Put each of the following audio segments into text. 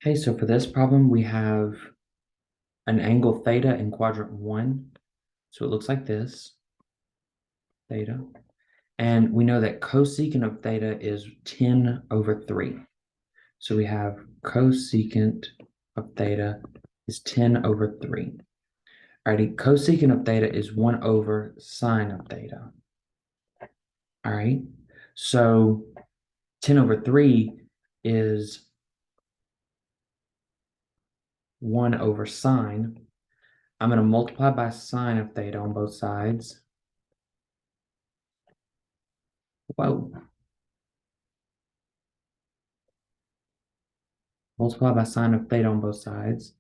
Okay, so for this problem, we have an angle theta in quadrant 1. So it looks like this, theta. And we know that cosecant of theta is 10 over 3. So we have cosecant of theta is 10 over 3. Alrighty, cosecant of theta is 1 over sine of theta. All right, so 10 over 3 is 1 over sine. I'm going to multiply by sine of theta on both sides. Whoa. Multiply by sine of theta on both sides.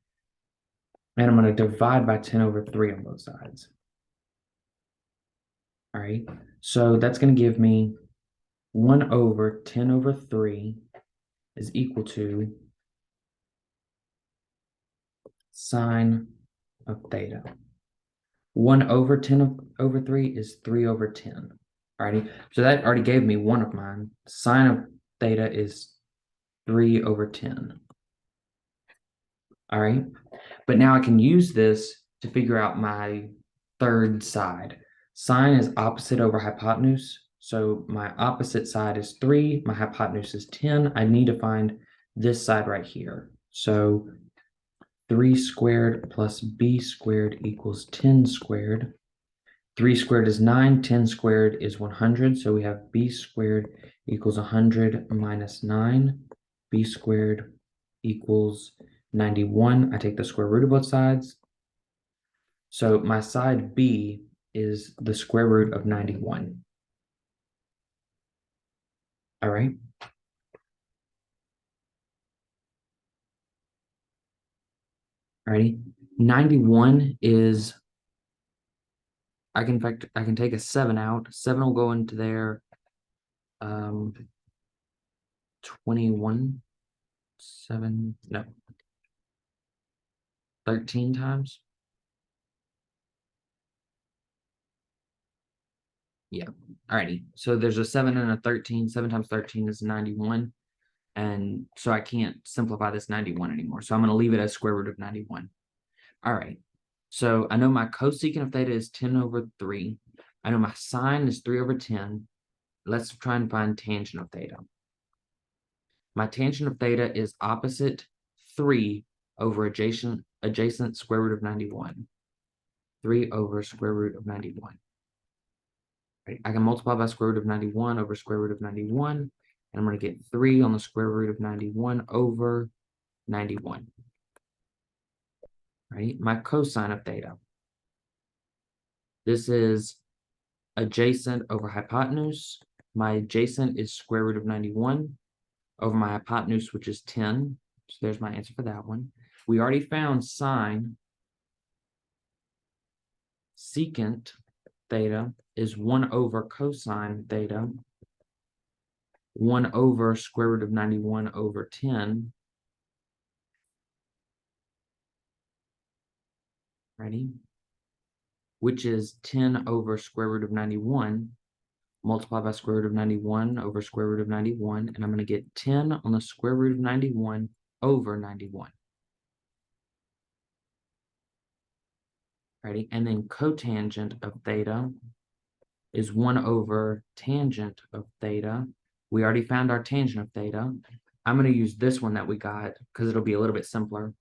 And I'm going to divide by 10 over 3 on both sides. All right, so that's going to give me 1 over 10 over 3 is equal to sine of theta. 1 over 10 over 3 is 3 over 10. Alrighty, so that already gave me one of mine. Sine of theta is 3 over 10. All right, but now I can use this to figure out my third side. Sine is opposite over hypotenuse. So my opposite side is 3, my hypotenuse is 10. I need to find this side right here. So 3 squared plus b squared equals 10 squared. 3 squared is 9, 10 squared is 100. So we have b squared equals 100 minus 9. B squared equals 91. I take the square root of both sides. So my side B is the square root of 91. All right. Alrighty. 91 is, I can take a 7 out. 7 will go into there. 21, 7, no, 13 times. Yeah. Alrighty. So there's a 7 and a 13. 7 times 13 is 91. And so I can't simplify this 91 anymore. So I'm going to leave it as square root of 91. All right. So I know my cosecant of theta is 10 over 3. I know my sine is 3 over 10. Let's try and find tangent of theta. My tangent of theta is opposite 3 over adjacent square root of 91. 3 over square root of 91. Right? I can multiply by square root of 91 over square root of 91. And I'm going to get 3 on the square root of 91 over 91. Right? My cosine of theta. This is adjacent over hypotenuse. My adjacent is square root of 91 over my hypotenuse, which is 10. So there's my answer for that one. We already found sine. Secant theta is 1 over cosine theta. 1 over square root of 91 over 10. Ready? Which is 10 over square root of 91. Multiply by square root of 91 over square root of 91. And I'm going to get 10 on the square root of 91 over 91. Ready? And then cotangent of theta is 1 over tangent of theta. We already found our tangent of theta. I'm going to use this one that we got because it'll be a little bit simpler.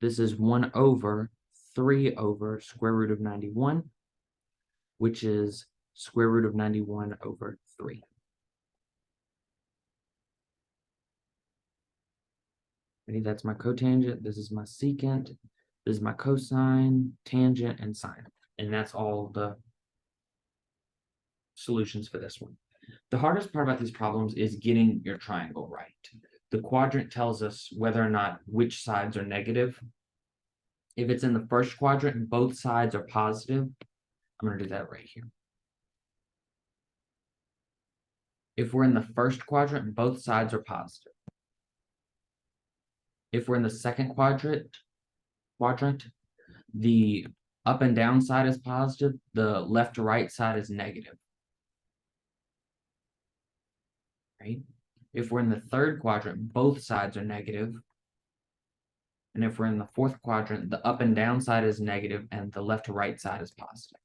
This is 1 over 3 over square root of 91, which is square root of 91 over 3. Ready? That's my cotangent. This is my secant. This is my cosine, tangent, and sine. And that's all the solutions for this one. The hardest part about these problems is getting your triangle right. The quadrant tells us whether or not which sides are negative. If it's in the first quadrant and both sides are positive, I'm going to do that right here. If we're in the first quadrant and both sides are positive. If we're in the second quadrant, the up and down side is positive, the left to right side is negative. Right? If we're in the third quadrant, both sides are negative. And if we're in the fourth quadrant, the up and down side is negative and the left to right side is positive.